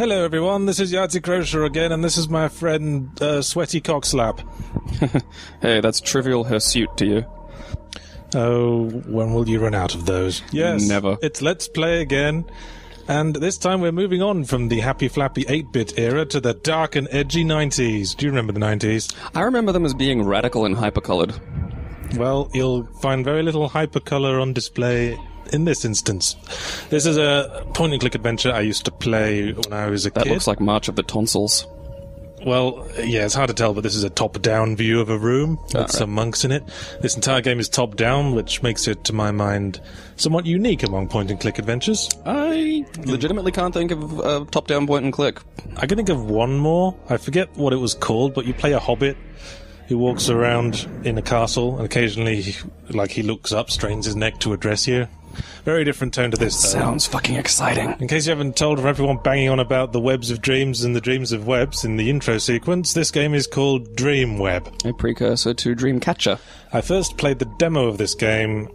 Hello everyone, this is Yahtzee Crochet again, and this is my friend Sweaty Cockslap. Hey, that's trivial hirsute to you. Oh, when will you run out of those? Yes, never. It's Let's Play again, and this time we're moving on from the happy flappy 8-bit era to the dark and edgy 90s. Do you remember the 90s? I remember them as being radical and hypercolored. Well, you'll find very little hypercolor on display in this instance. This is a point-and-click adventure I used to play when I was a kid. That looks like March of the Tonsils. Well, yeah, it's hard to tell, but this is a top-down view of a room with some monks in it. This entire game is top-down, which makes it, to my mind, somewhat unique among point-and-click adventures. I legitimately can't think of a top-down point-and-click. I can think of one more. I forget what it was called, but you play a hobbit who walks around in a castle, and occasionally, he looks up, strains his neck to address you. Very different tone to this, though. Sounds fucking exciting. In case you haven't told everyone banging on about the webs of dreams and the dreams of webs in the intro sequence, this game is called Dreamweb. A precursor to Dreamcatcher. I first played the demo of this game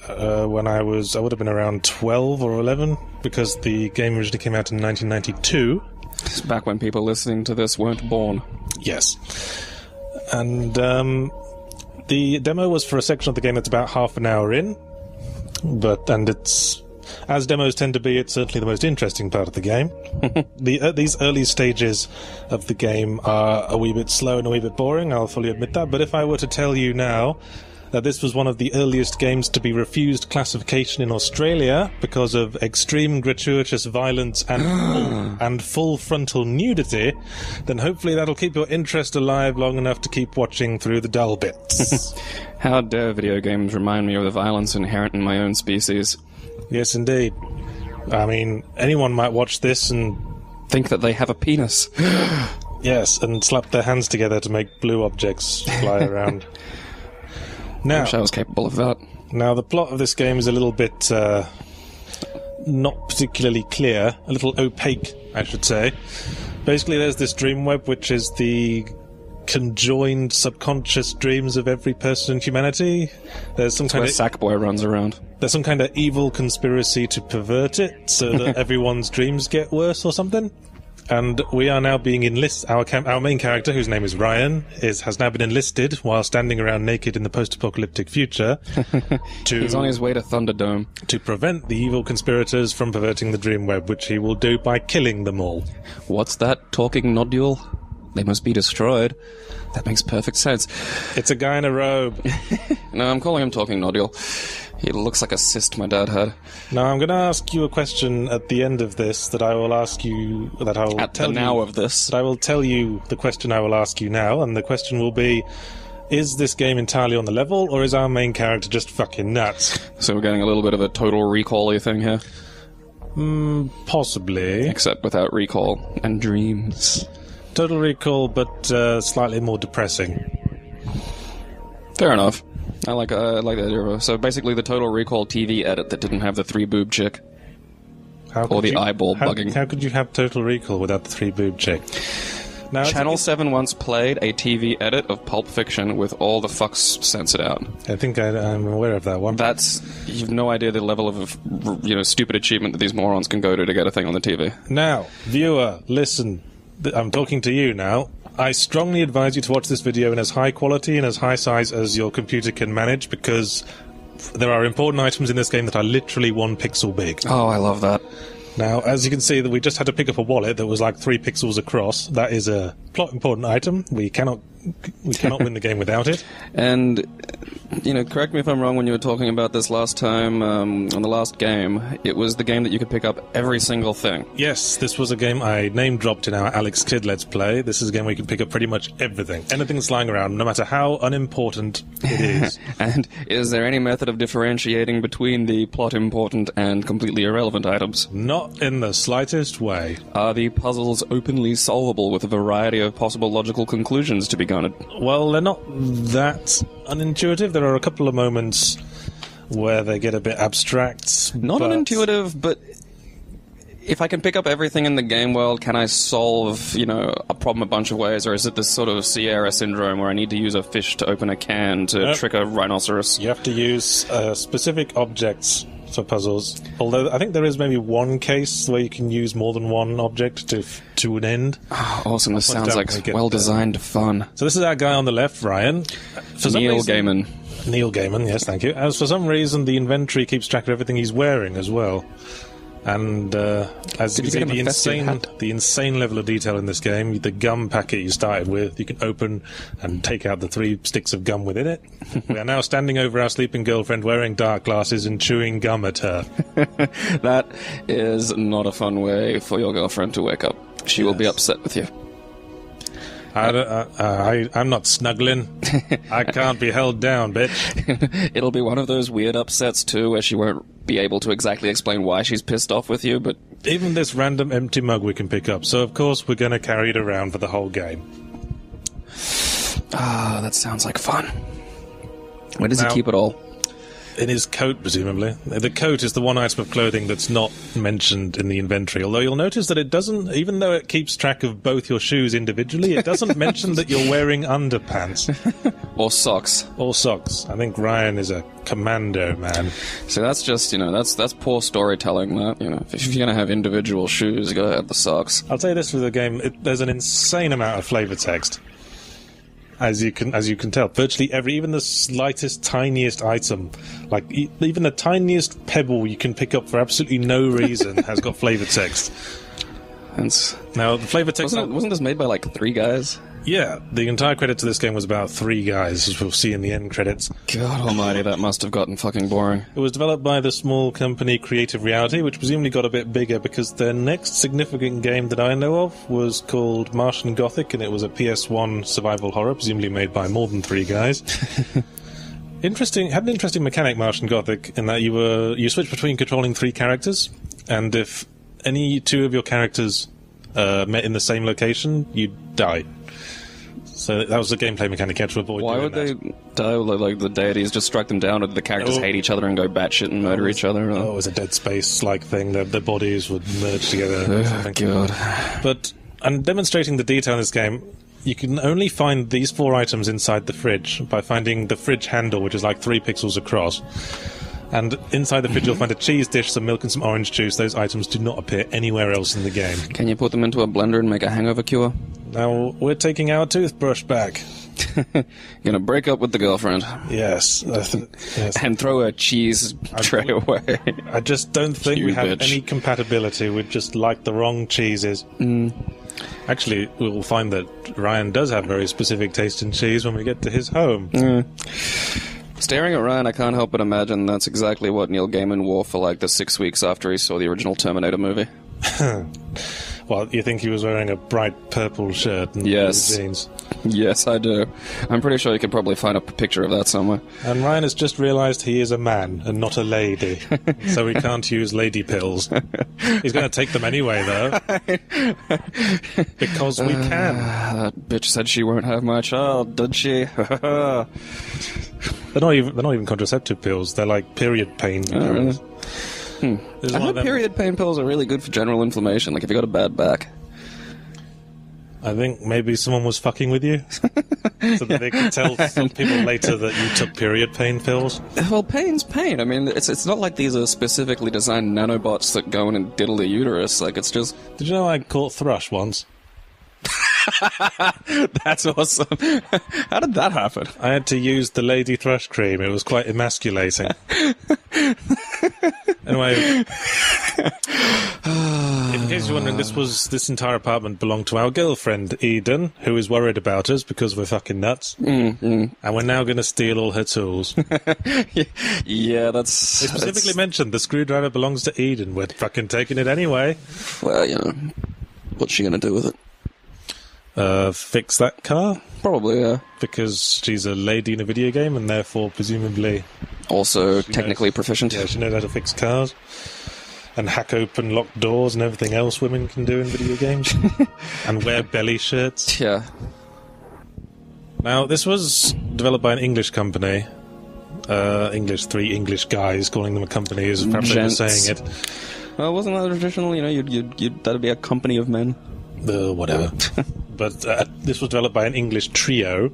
when I would have been around 12 or 11, because the game originally came out in 1992. It's back when people listening to this weren't born. Yes. And the demo was for a section of the game that's about half an hour in. And it's, as demos tend to be, it's certainly the most interesting part of the game. These early stages of the game are a wee bit slow and a wee bit boring, I'll fully admit that, but if I were to tell you now that this was one of the earliest games to be refused classification in Australia because of extreme gratuitous violence and full frontal nudity, then hopefully that'll keep your interest alive long enough to keep watching through the dull bits. How dare video games remind me of the violence inherent in my own species. Yes, indeed. I mean, anyone might watch this and think that they have a penis. Yes, and slap their hands together to make blue objects fly around. Now, I wish I was capable of that. Now, the plot of this game is a little bit not particularly clear, a little opaque, I should say. Basically, there's this Dreamweb, which is the conjoined subconscious dreams of every person in humanity. There's some kind of Sackboy runs around. There's some kind of evil conspiracy to pervert it so that everyone's dreams get worse or something. And we are now being enlisted. Our main character, whose name is Ryan, has now been enlisted while standing around naked in the post-apocalyptic future. He's on his way to Thunderdome to prevent the evil conspirators from perverting the Dreamweb, which he will do by killing them all. What's that talking nodule? They must be destroyed. That makes perfect sense. It's a guy in a robe. No, I'm calling him talking nodule. He looks like a cyst my dad had. Now, I'm going to ask you a question at the end of this that I will ask you... that I will at tell the now you, of this. That I will tell you the question I will ask you now, and the question will be, is this game entirely on the level, or is our main character just fucking nuts? So we're getting a little bit of a Total Recall-y thing here? Possibly. Except without recall and dreams. Total Recall, but slightly more depressing. Fair enough. I like the idea of it. So basically the Total Recall TV edit that didn't have the 3-boob chick. Or the eyeball bugging. How could you have Total Recall without the 3-boob chick? Now, Channel 7 once played a TV edit of Pulp Fiction with all the fucks censored out. I think I'm aware of that one. You've no idea the level of, stupid achievement that these morons can go to get a thing on the TV. Now, viewer, listen. I'm talking to you now. I strongly advise you to watch this video in as high quality and as high size as your computer can manage, because there are important items in this game that are literally 1 pixel big. Oh, I love that. Now, as you can see, that we just had to pick up a wallet that was like 3 pixels across. That is a plot important item. We cannot win the game without it. And, correct me if I'm wrong, when you were talking about this last time, on the last game, it was the game that you could pick up every single thing. Yes, this was a game I name-dropped in our Alex Kidd Let's Play. This is a game where you can pick up pretty much everything. Anything that's lying around, no matter how unimportant it is. And is there any method of differentiating between the plot-important and completely irrelevant items? Not in the slightest way. Are the puzzles openly solvable with a variety of possible logical conclusions to be garnered? Well, they're not that unintuitive. There are a couple of moments where they get a bit abstract. Not unintuitive, but if I can pick up everything in the game world, can I solve, a problem a bunch of ways, or is it this sort of Sierra syndrome where I need to use a fish to open a can to trick a rhinoceros? You have to use specific objects for puzzles. Although I think there is maybe one case where you can use more than one object to an end. Oh, awesome. This sounds like well-designed fun. So this is our guy on the left, Ryan. Neil Gaiman. Neil Gaiman, yes, thank you. As for some reason, the inventory keeps track of everything he's wearing as well. And as you can see, the insane level of detail in this game, the gum packet you started with, you can open and take out the 3 sticks of gum within it. We are now standing over our sleeping girlfriend wearing dark glasses and chewing gum at her. That is not a fun way for your girlfriend to wake up. She will be upset with you. I'm not snuggling. I can't be held down, bitch. It'll be one of those weird upsets, too, where she won't be able to exactly explain why she's pissed off with you, but... Even this random empty mug we can pick up, so of course we're going to carry it around for the whole game. Ah, that sounds like fun. Where does he keep it all? In his coat, presumably. The coat is the one item of clothing that's not mentioned in the inventory, although you'll notice that it doesn't, even though it keeps track of both your shoes individually, it doesn't mention that you're wearing underpants. Or socks. Or socks. I think Ryan is a commando man. So that's just, that's poor storytelling, that, if you're going to have individual shoes, you got to have the socks. I'll tell you this for the game, there's an insane amount of flavor text. As you can tell, virtually even the slightest, tiniest item, like even the tiniest pebble you can pick up for absolutely no reason, has got flavor text. Now, the flavor text... Wasn't this made by, 3 guys? Yeah, the entire credit to this game was about 3 guys, as we'll see in the end credits. God almighty, that must have gotten fucking boring. It was developed by the small company Creative Realitys, which presumably got a bit bigger because their next significant game that I know of was called Martian Gothic, and it was a PS1 survival horror, presumably made by more than 3 guys. Had an interesting mechanic, Martian Gothic, in that you switch between controlling 3 characters, and if any 2 of your characters met in the same location, you'd die. So that was the gameplay mechanic you had to avoid. Why would they die? Like the deities just strike them down, or did the characters hate each other and go batshit and murder each other? Or? Oh, it was a Dead Space-like thing. Their bodies would merge together. Oh, God. But, and demonstrating the detail in this game, you can only find these 4 items inside the fridge by finding the fridge handle, which is like 3 pixels across. And inside the fridge you'll find a cheese dish, some milk and some orange juice. Those items do not appear anywhere else in the game. Can you put them into a blender and make a hangover cure? Now, we're taking our toothbrush back. You're gonna break up with the girlfriend. Yes. Yes. And throw a cheese tray away. I just don't think we have any compatibility. We just like the wrong cheeses. Actually, we'll find that Ryan does have very specific taste in cheese when we get to his home. Staring at Ryan, I can't help but imagine that's exactly what Neil Gaiman wore for the 6 weeks after he saw the original Terminator movie. Well, you think he was wearing a bright purple shirt and blue jeans? Yes, I do. I'm pretty sure you could probably find a picture of that somewhere. And Ryan has just realised he is a man and not a lady, so he can't use lady pills. He's going to take them anyway, though. Because we can. That bitch said she won't have my child, did she? They're not even contraceptive pills. They're like period pain pills. I heard period pain pills are really good for general inflammation, like if you got a bad back. I think maybe someone was fucking with you, so that they could tell some people later that you took period pain pills. Well, pain's pain. I mean, it's not like these are specifically designed nanobots that go in and diddle the uterus. Like, it's just... Did you know I caught thrush once? That's awesome. How did that happen? I had to use the lady thrush cream. It was quite emasculating. Anyway, in case you're wondering, this entire apartment belonged to our girlfriend, Eden, who is worried about us because we're fucking nuts. And we're now going to steal all her tools. Yeah, that's... They specifically mentioned the screwdriver belongs to Eden. We're fucking taking it anyway. Well, what's she going to do with it? Fix that car? Probably, yeah. Because she's a lady in a video game and therefore presumably... Also technically proficient. Yeah, she knows how to fix cars. And hack open locked doors and everything else women can do in video games. And wear belly shirts. Yeah. Now, this was developed by an English company. 3 English guys, calling them a company is perhaps saying it. Well, wasn't that traditional? That'd be a company of men. Whatever. But this was developed by an English trio.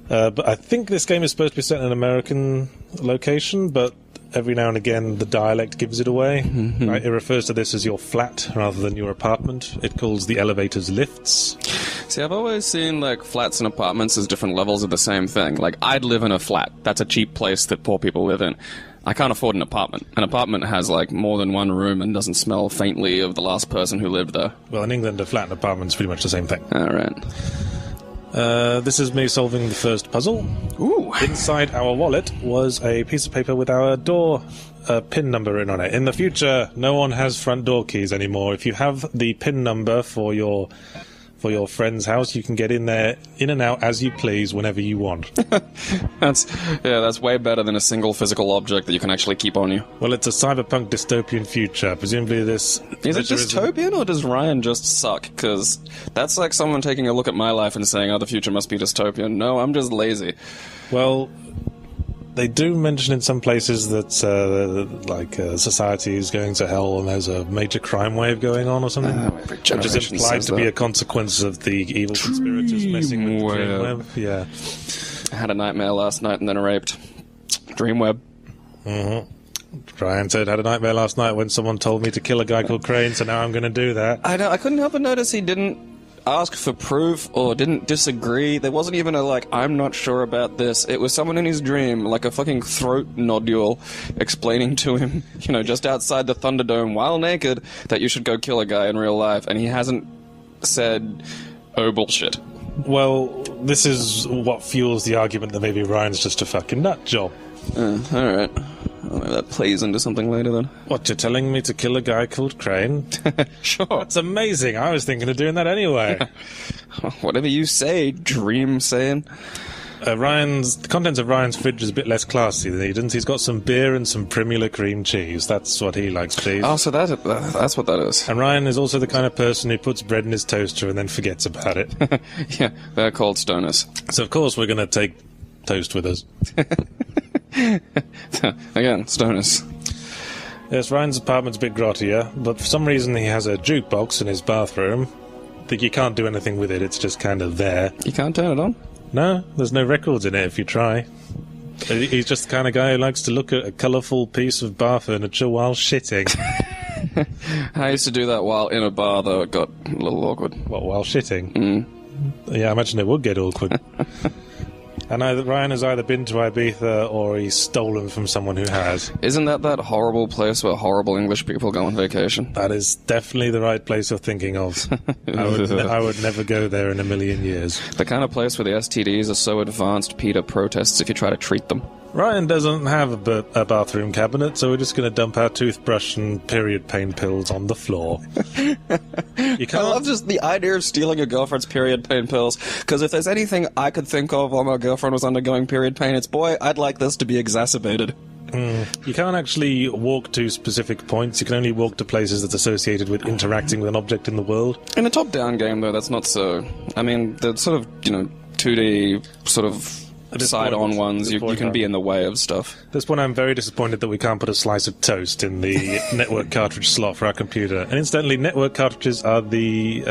But I think this game is supposed to be set in an American location, but every now and again the dialect gives it away. Right? It refers to this as your flat rather than your apartment. It calls the elevators lifts. See, I've always seen, like, flats and apartments as different levels of the same thing. Like, I'd live in a flat. That's a cheap place that poor people live in. I can't afford an apartment. An apartment has, like, more than one room and doesn't smell faintly of the last person who lived there. Well, in England, a flat and apartment's pretty much the same thing. All right. This is me solving the first puzzle. Ooh. Inside our wallet was a piece of paper with our door PIN number written on it. In the future, no one has front door keys anymore. If you have the PIN number for your friend's house, you can get in and out as you please whenever you want. That's way better than a single physical object that you can actually keep on you. Well, it's a cyberpunk dystopian future. Presumably this... Is it dystopian, or does Ryan just suck? Because that's like someone taking a look at my life and saying, oh, the future must be dystopian. No, I'm just lazy. Well... They do mention in some places that, society is going to hell and there's a major crime wave going on or something. Which is implied to be a consequence of the evil conspirators messing with the Dreamweb. Yeah. I had a nightmare last night and then raped. Dreamweb. Mm-hmm. Ryan said, had a nightmare last night when someone told me to kill a guy called Crane, so now I'm going to do that. I know. I couldn't help but notice he didn't ask for proof or didn't disagree. There wasn't even a, I'm not sure about this. It was someone in his dream, like a fucking throat nodule, explaining to him, just outside the Thunderdome while naked, that you should go kill a guy in real life, and he hasn't said, oh, bullshit. Well, this is what fuels the argument that maybe Ryan's just a fucking nut job. Alright. Well, maybe that plays into something later then. What, you're telling me to kill a guy called Crane? Sure. That's amazing. I was thinking of doing that anyway. Whatever you say, dream saying. The contents of Ryan's fridge is a bit less classy than Eden's. He's got some beer and some Primula cream cheese. That's what he likes, please. Oh, so that's what that is. And Ryan is also the kind of person who puts bread in his toaster and then forgets about it. Yeah, they're called stoners. So, of course, we're going to take toast with us. Again, stoners. Yes, Ryan's apartment's a bit grottier, but for some reason he has a jukebox in his bathroom. I think you can't do anything with it, it's just kind of there. You can't turn it on? No, there's no records in it if you try. He's just the kind of guy who likes to look at a colourful piece of bar furniture while shitting. I used to do that while in a bar, though it got a little awkward. What, while shitting? Yeah, I imagine it would get awkward. And Ryan has either been to Ibiza or he's stolen from someone who has. Isn't that horrible place where horrible English people go on vacation? That is definitely the right place you're thinking of. I would never go there in a million years. The kind of place where the STDs are so advanced, PETA protests if you try to treat them. Ryan doesn't have a bathroom cabinet, so we're just going to dump our toothbrush and period pain pills on the floor. I love just the idea of stealing your girlfriend's period pain pills, because if there's anything I could think of while my girlfriend was undergoing period pain, it's, boy, I'd like this to be exacerbated. You can't actually walk to specific points. You can only walk to places that's associated with interacting with an object in the world. In a top-down game, though, that's not so... I mean, the sort of, 2D sort of... side-on ones, you can be in the way of stuff. At this point, I'm very disappointed that we can't put a slice of toast in the network cartridge slot for our computer. And incidentally, network cartridges are the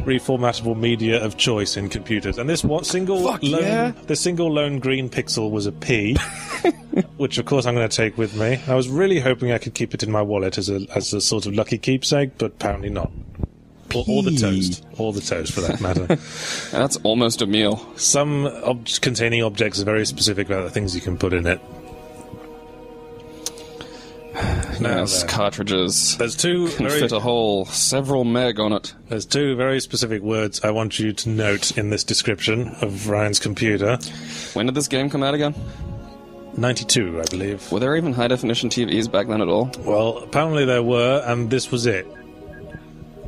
reformatable media of choice in computers. And this single lone green pixel was a P, which of course I'm going to take with me. I was really hoping I could keep it in my wallet as a sort of lucky keepsake, but apparently not. Or the toast, for that matter. That's almost a meal. Some containing objects are very specific about the things you can put in it. Yes, cartridges. There's two can fit a whole several meg on it. There's two very specific words I want you to note in this description of Ryan's computer. When did this game come out again? 92, I believe. Were there even high-definition TVs back then at all? Well, apparently there were, and this was it.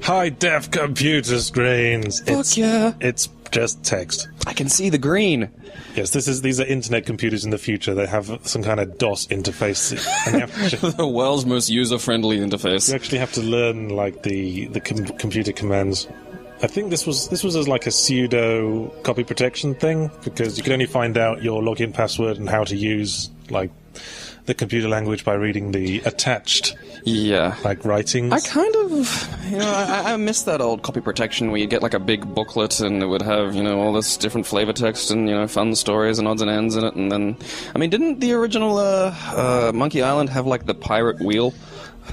High-def computer screens. It's just text. I can see the green. Yes, these are internet computers in the future. They have some kind of DOS interface. And you have to the world's most user-friendly interface. You actually have to learn the computer commands. I think this was as like a pseudo copy protection thing, because you could only find out your login password and how to use the computer language by reading the attached Yeah. Like writings. I kind of, I miss that old copy protection where you get like a big booklet and it would have, all this different flavor text and, fun stories and odds and ends in it. And then, didn't the original Monkey Island have like the pirate wheel?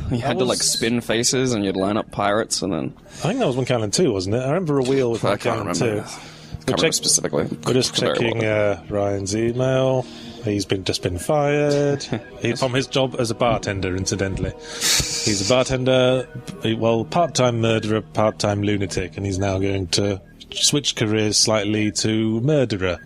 You had to like spin faces and you'd line up pirates and then... I think that was Monkey Island 2, wasn't it? I remember a wheel with Monkey Island 2. I can't remember specifically. We're just checking Ryan's email. He's just been fired. From his job as a bartender, incidentally. He's a bartender, part-time murderer, part-time lunatic, and he's now going to switch careers slightly to murderer.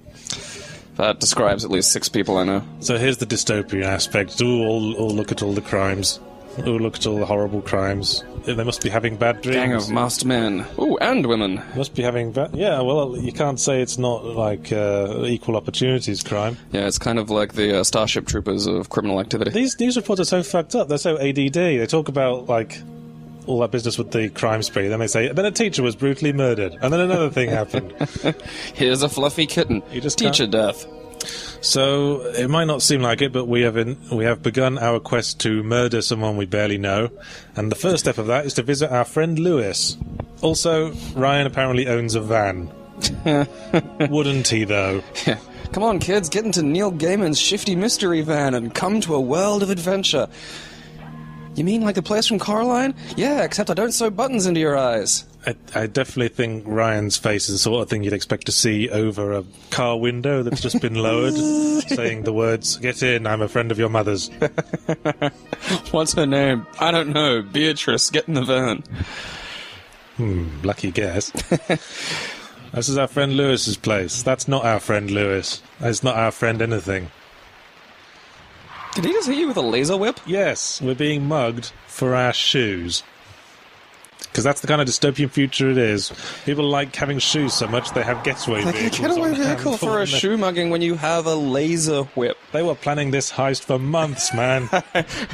That describes at least 6 people I know. So here's the dystopian aspect. Look at all the crimes. Look at all the horrible crimes. They must be having bad dreams. Gang of masked men. Ooh, and women. Must be having bad... Yeah, well, you can't say it's not like equal opportunities crime. Yeah, it's kind of like the Starship Troopers of criminal activity. These news reports are so fucked up. They're so ADD. They talk about, like, all that business with the crime spree. Then they say, then a teacher was brutally murdered. And then another thing happened. Here's a fluffy kitten. Teacher death. So, it might not seem like it, but we have begun our quest to murder someone we barely know, and the first step of that is to visit our friend Lewis. Also, Ryan apparently owns a van. Wouldn't he, though? Come on, kids, get into Neil Gaiman's shifty mystery van and come to a world of adventure. You mean like the place from Coraline? Yeah, except I don't sew buttons into your eyes. I definitely think Ryan's face is the sort of thing you'd expect to see over a car window that's just been lowered, saying the words, "Get in, I'm a friend of your mother's." What's her name? I don't know. Beatrice, get in the van. Lucky guess. This is our friend Lewis's place. That's not our friend Lewis. It's not our friend anything. Did he just hit you with a laser whip? Yes, we're being mugged for our shoes. Because that's the kind of dystopian future it is. People like having shoes so much they have getaway vehicles. Getaway vehicle for a shoe mugging when you have a laser whip. They were planning this heist for months, man.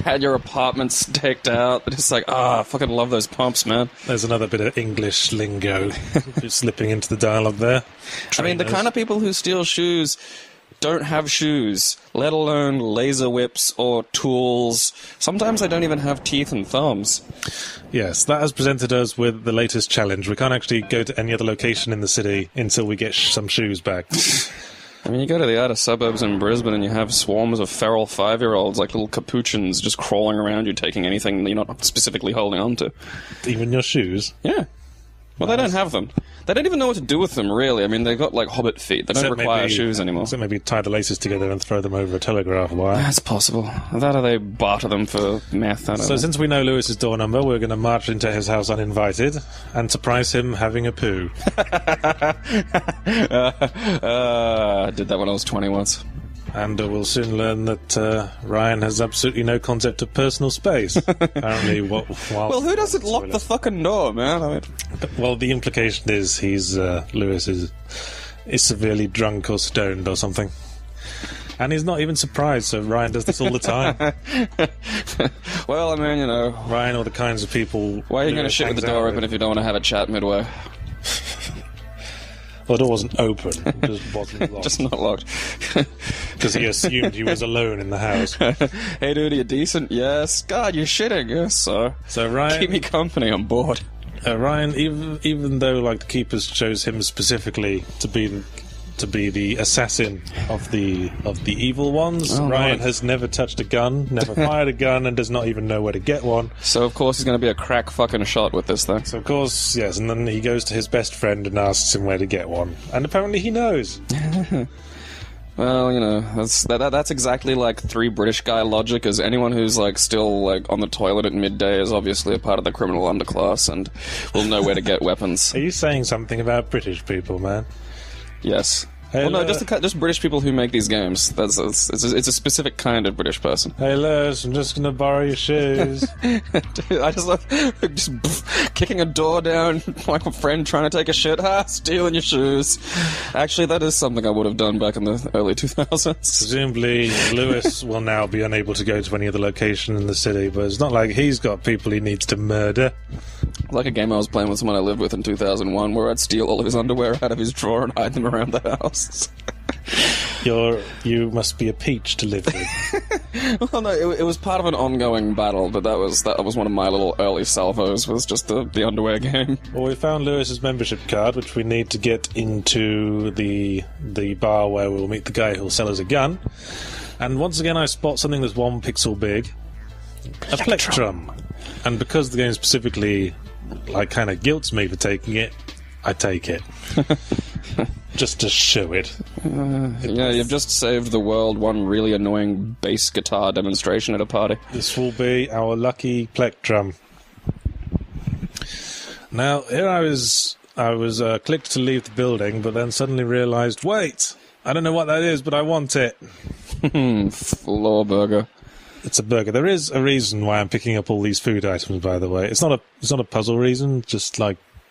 Had your apartment staked out. They're just like, I fucking love those pumps, man. There's another bit of English lingo slipping into the dialogue there. Trainers. The kind of people who steal shoes don't have shoes, let alone laser whips or tools. Sometimes they don't even have teeth and thumbs. Yes, that has presented us with the latest challenge. We can't actually go to any other location in the city until we get some shoes back. You go to the outer suburbs in Brisbane and you have swarms of feral 5-year-olds, like little capuchins, just crawling around you, taking anything that you're not specifically holding on to. Even your shoes? Yeah. Well, they don't have them. They don't even know what to do with them, really. They've got, like, hobbit feet. They don't require shoes anymore. So maybe tie the laces together and throw them over a telegraph wire. That's possible. That or they barter them for meth. So since we know Lewis's door number, we're going to march into his house uninvited and surprise him having a poo. I did that when I was 20 once. And we'll soon learn that Ryan has absolutely no concept of personal space. Apparently, well, who doesn't lock the fucking door, man? Well, the implication is Lewis is severely drunk or stoned or something. And he's not even surprised, so Ryan does this all the time. Well, Ryan or the kinds of people... Why are you going to shit with the door open if you don't want to have a chat midway? Well, the door wasn't open. It just wasn't locked. Just not locked. Because he assumed he was alone in the house. Hey, dude, are you decent? Yes. God, you're shitting. Yes, sir. So Ryan... Keep me company, I'm bored. Ryan, even though the keepers chose him specifically to be the assassin of the evil ones, Ryan has never touched a gun, never fired a gun, and does not even know where to get one. So of course he's going to be a crack fucking shot with this thing. So of course, yes, and then he goes to his best friend and asks him where to get one, and apparently he knows. Well, that's exactly like 3 British guy logic, as anyone who's still on the toilet at midday is obviously a part of the criminal underclass and will know where to get weapons. Are you saying something about British people, man? Yes. Hey, well, no, just British people who make these games. It's a specific kind of British person. Hey, Lewis, I'm just going to borrow your shoes. Dude, I just love kicking a door down, like a friend trying to take a shit. Stealing your shoes. Actually, that is something I would have done back in the early 2000s. Presumably, Lewis will now be unable to go to any other location in the city, but it's not like he's got people he needs to murder. Like a game I was playing with someone I lived with in 2001, where I'd steal all of his underwear out of his drawer and hide them around the house. You must be a peach to live with. Well, no, it was part of an ongoing battle, but that was one of my little early salvos, was just the underwear game. Well, we found Lewis's membership card, which we need to get into the bar where we'll meet the guy who'll sell us a gun. And once again, I spot something that's 1 pixel big. A plectrum. And because the game specifically, kind of guilts me for taking it, I take it. Just to show it. You've just saved the world one really annoying bass guitar demonstration at a party. This will be our lucky plectrum. Now, here I was clicked to leave the building, but then suddenly realised, wait, I don't know what that is, but I want it. Floor burger. It's a burger. There is a reason why I'm picking up all these food items, by the way. It's not a puzzle reason, just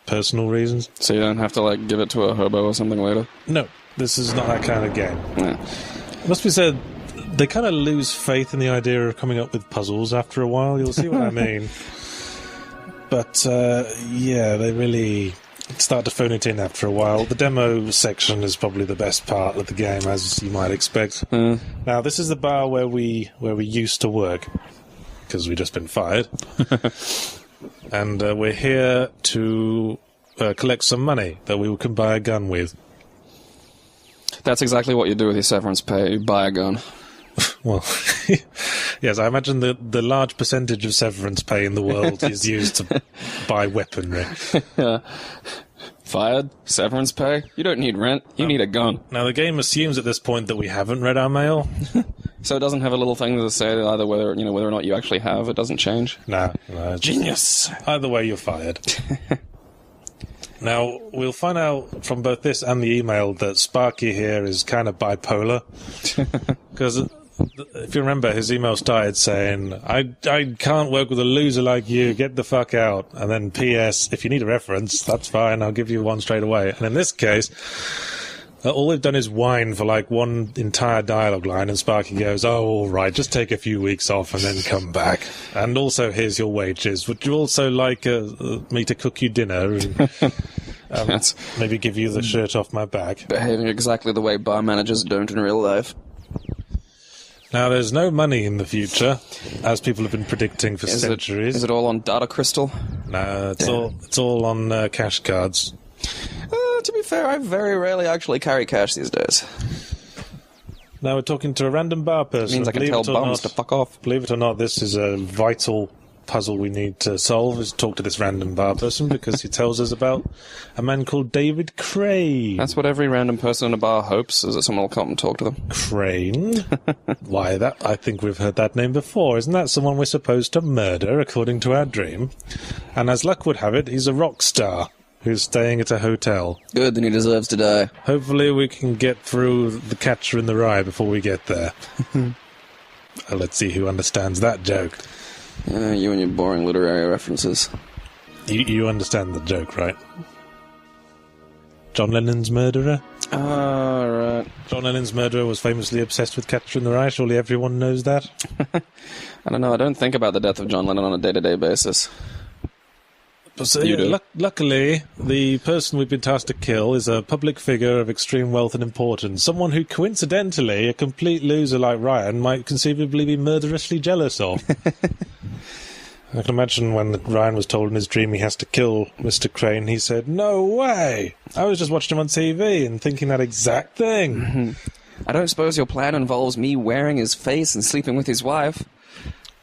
personal reasons. So you don't have to give it to a hobo or something later? No, this is not that kind of game. Yeah. It must be said, they kind of lose faith in the idea of coming up with puzzles after a while. You'll see what I mean. But, they really start to phone it in after a while. The demo section is probably the best part of the game, as you might expect. Now, this is the bar where we used to work, because we've just been fired. And we're here to collect some money that we can buy a gun with. That's exactly what you do with your severance pay. You buy a gun. Well, yes, I imagine the large percentage of severance pay in the world is used to buy weaponry. Yeah. Fired? Severance pay? You don't need rent. You need a gun. Now, the game assumes at this point that we haven't read our mail. So it doesn't have a little thing to say either whether or not you actually have. It doesn't change. No. Genius. Either way, you're fired. Now, we'll find out from both this and the email that Sparky here is kind of bipolar. Because if you remember, his email started saying, I can't work with a loser like you, get the fuck out. And then P.S., if you need a reference, that's fine, I'll give you one straight away. And in this case, all they've done is whine for one entire dialogue line, and Sparky goes, oh, all right, just take a few weeks off and then come back. And also, here's your wages. Would you also like me to cook you dinner and maybe give you the shirt off my back? Behaving exactly the way bar managers don't in real life. Now, there's no money in the future, as people have been predicting for centuries. Is it all on data crystal? No, it's all on cash cards. To be fair, I very rarely actually carry cash these days. Now we're talking to a random bar person. It means I can tell bums to fuck off. Believe it or not, this is a vital puzzle we need to solve, is talk to this random bar person, because he tells us about a man called David Crane. That's what every random person in a bar hopes, is that someone will come and talk to them. Crane? Why, I think we've heard that name before. Isn't that someone we're supposed to murder, according to our dream? And as luck would have it, he's a rock star who's staying at a hotel. Good, then he deserves to die. Hopefully we can get through the Catcher in the Rye before we get there. Let's see who understands that joke. You and your boring literary references. You understand the joke, right? John Lennon's murderer? Right. John Lennon's murderer was famously obsessed with Catcher in the Rye. Surely everyone knows that? I don't know. I don't think about the death of John Lennon on a day-to-day basis. So, luckily, the person we've been tasked to kill is a public figure of extreme wealth and importance. Someone who, coincidentally, a complete loser like Ryan might conceivably be murderously jealous of. I can imagine when Ryan was told in his dream he has to kill Mr. Crane, he said, "No way! I was just watching him on TV and thinking that exact thing." I don't suppose your plan involves me wearing his face and sleeping with his wife?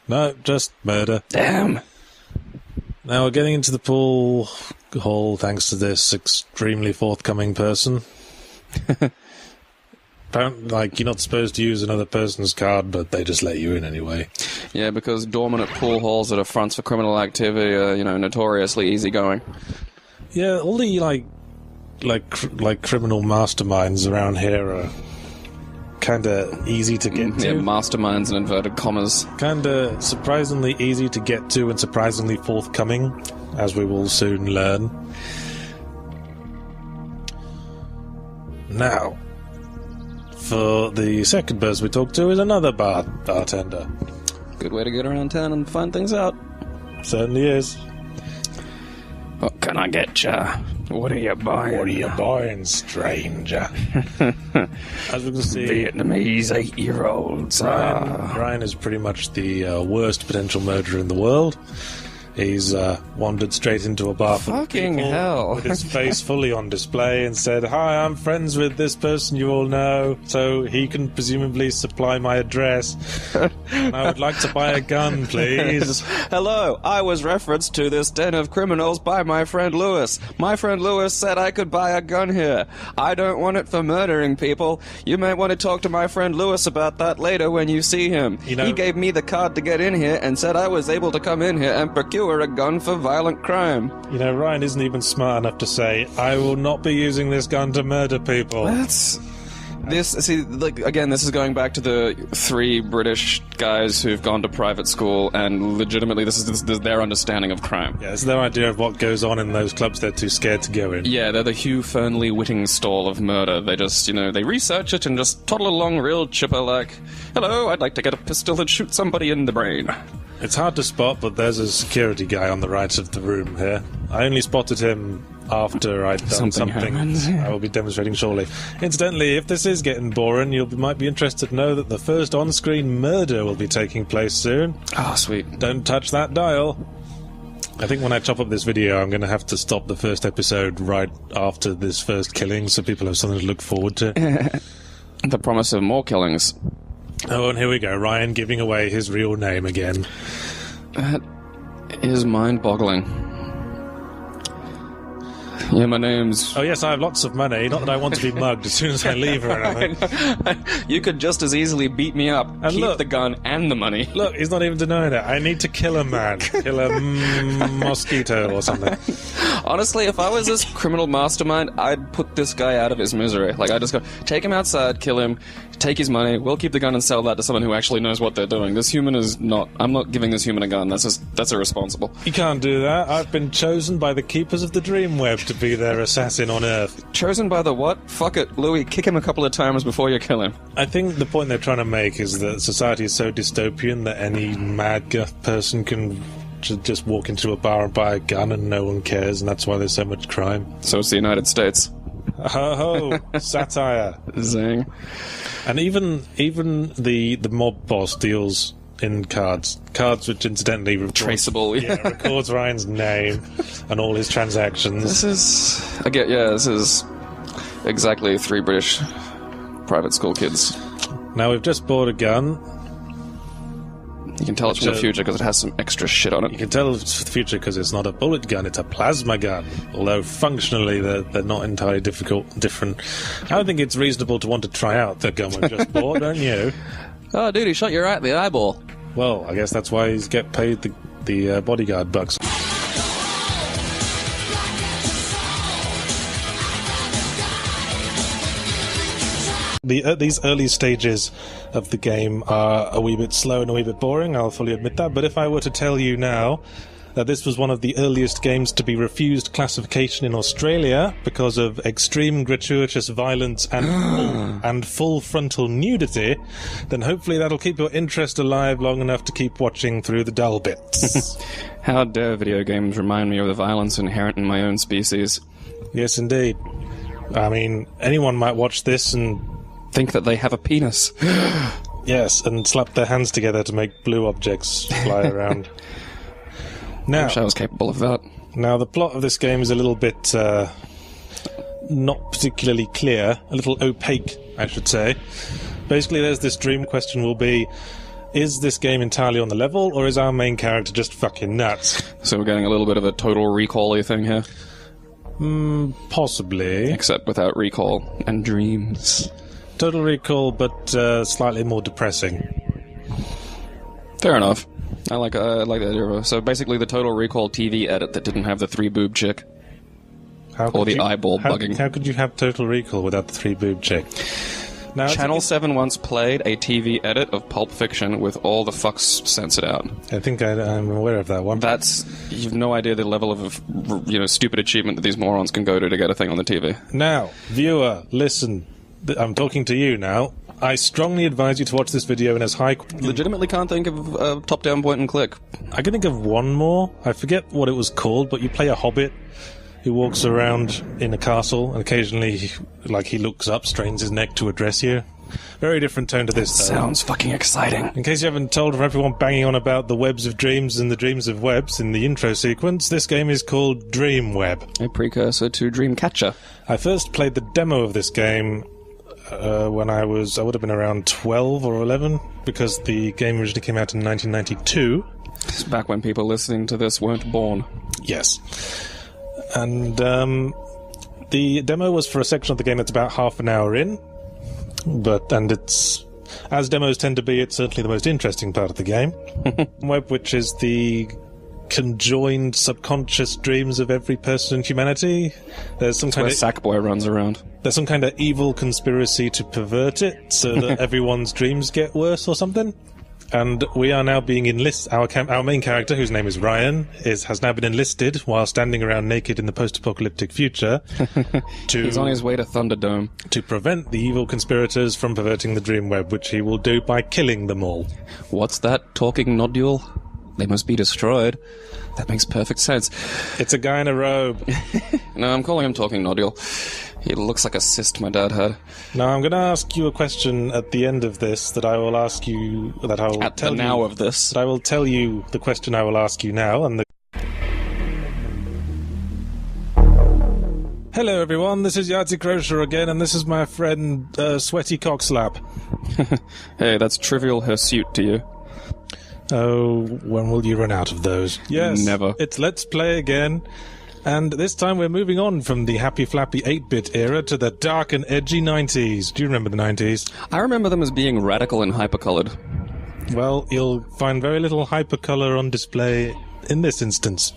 No, just murder. Damn! Now we're getting into the pool hall thanks to this extremely forthcoming person. Apparently, you're not supposed to use another person's card, but they just let you in anyway. Yeah, because dominant pool halls that are fronts for criminal activity are, notoriously easygoing. Yeah, all the criminal masterminds around here are kind of easy to get to. Yeah, masterminds in inverted commas. Kind of surprisingly easy to get to and surprisingly forthcoming, as we will soon learn. Now, for the second person we talk to is another bartender. Good way to get around town and find things out. Certainly is. What can I get ya? What are you buying? What are you buying, stranger? As we can see, Vietnamese 8-year-olds. Ryan is pretty much the worst potential murderer in the world. He's wandered straight into a bar full of Fucking people hell. with his face fully on display and said, "Hi, I'm friends with this person you all know, so he can presumably supply my address. I would like to buy a gun, please." Hello, I was referenced to this den of criminals by my friend Lewis. My friend Lewis said I could buy a gun here. I don't want it for murdering people. You may want to talk to my friend Lewis about that later when you see him. You know- He gave me the card to get in here and said I was able to come in here and procure a gun for violent crime. You know, Ryan isn't even smart enough to say, "I will not be using this gun to murder people." That's... This, see, like, again, this is going back to the 3 British guys who've gone to private school, and legitimately this is their understanding of crime. Yeah, it's their idea of what goes on in those clubs they're too scared to go in. Yeah, they're the Hugh Fernley Whitting stall of murder. They just, they research it and just toddle along real chipper like, "Hello, I'd like to get a pistol and shoot somebody in the brain." It's hard to spot, but there's a security guy on the right of the room here. I only spotted him after I'd done Something happens. I will be demonstrating shortly. Incidentally, if this is getting boring, you might be interested to know that the first on-screen murder will be taking place soon. Ah, sweet. Don't touch that dial. I think when I chop up this video, I'm going to have to stop the first episode right after this first killing, so people have something to look forward to. The promise of more killings. Oh, and here we go, Ryan giving away his real name again. That is mind-boggling. Yeah, my name's... Oh yes, I have lots of money, not that I want to be mugged as soon as I leave or anything. You could just as easily beat me up, And keep look- the gun and the money. Look, he's not even denying it. I need to kill a man. Kill a mosquito or something. Honestly, if I was this criminal mastermind, I'd put this guy out of his misery. Like, I'd just go, take him outside, kill him, take his money, we'll keep the gun and sell that to someone who actually knows what they're doing. This human is not... I'm not giving this human a gun. That's irresponsible. You can't do that. I've been chosen by the keepers of the Dreamweb to be their assassin on Earth. Chosen by the what? Fuck it, Louis, kick him a couple of times before you kill him. I think the point they're trying to make is that society is so dystopian that any mad guff person can just walk into a bar and buy a gun and no one cares, and that's why there's so much crime. So it's the United States. Ho ho! Satire. Zing. And even the mob boss deals in cards which incidentally Traceable, yeah. records Ryan's name and all his transactions. This is exactly 3 British private school kids. Now we've just bought a gun. You can tell it's from the future because it has some extra shit on You it. can tell it's the future because it's not a bullet gun, it's a plasma gun. Although functionally they're not entirely different. I think it's reasonable to want to try out the gun we've just bought, don't you? Oh, dude, he shot you right in the eyeball. Well, I guess that's why he's get paid the bodyguard bucks. These early stages of the game are a wee bit slow and a wee bit boring, I'll fully admit that, but if I were to tell you now that this was one of the earliest games to be refused classification in Australia because of extreme gratuitous violence and full frontal nudity, then hopefully that'll keep your interest alive long enough to keep watching through the dull bits. How dare video games remind me of the violence inherent in my own species. Yes, indeed. I mean, anyone might watch this and... Think that they have a penis. Yes, and slap their hands together to make blue objects fly around. I Now, wish I was capable of that. the plot of this game is a little bit not particularly clear, a little opaque, I should say. Basically, there's this dream question will be, is this game entirely on the level, or is our main character just fucking nuts? So we're getting a little bit of a Total Recall-y thing here. Possibly. Except without recall and dreams. Total Recall, but slightly more depressing. Fair enough. I like the idea. So basically, the Total Recall TV edit that didn't have the 3-boob chick. Or the eyeball bugging. How could you have Total Recall without the 3-boob chick? Now, Channel 7 once played a TV edit of Pulp Fiction with all the fucks censored out. I think I'm aware of that one. You've no idea the level of, stupid achievement that these morons can go to get a thing on the TV. Now, viewer, listen. I'm talking to you now. I strongly advise you to watch this video in as high... Legitimately can't think of a top-down point and click. I can think of one more. I forget what it was called, but you play a hobbit who walks around in a castle, and occasionally, he looks up, strains his neck to address you. Very different tone to this, though. Sounds fucking exciting. In case you haven't told from everyone banging on about the webs of dreams and the dreams of webs in the intro sequence, this game is called Dreamweb. A precursor to Dreamcatcher. I first played the demo of this game when I would have been around 12 or 11, because the game originally came out in 1992. It's back when people listening to this weren't born. Yes. And the demo was for a section of the game that's about half an hour in, and it's, as demos tend to be, it's certainly the most interesting part of the game. Web, which is the conjoined subconscious dreams of every person in humanity. There's some kind of Sackboy runs around. There's some kind of evil conspiracy to pervert it so that everyone's dreams get worse or something. And we are now being enlisted. Our main character, whose name is Ryan, has now been enlisted while standing around naked in the post-apocalyptic future. He's on his way to Thunderdome. To prevent the evil conspirators from perverting the dream web, which he will do by killing them all. What's that talking nodule? They must be destroyed. That makes perfect sense. It's a guy in a robe. No, I'm calling him talking nodule. He looks like a cyst my dad had. Now, I'm going to ask you a question at the end of this that I will ask you... that I will at tell the you, now of this. That I will tell you the question I will ask you now, and the... Hello, everyone. This is Yahtzee Crochet again, and this is my friend, Sweaty Cockslap. Hey, that's trivial hirsute to you. Oh, when will you run out of those? Yes. Never. It's Let's Play again. And this time we're moving on from the happy flappy 8-bit era to the dark and edgy 90s. Do you remember the 90s? I remember them as being radical and hypercolored. Well, you'll find very little hypercolor on display in this instance.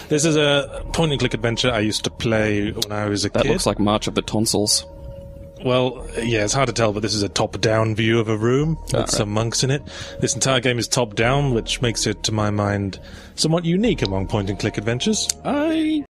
This is a point-and-click adventure I used to play when I was a kid. That looks like March of the Tonsils. Well, yeah, it's hard to tell, but this is a top-down view of a room with some monks in it. This entire game is top-down, which makes it, to my mind, somewhat unique among point-and-click adventures.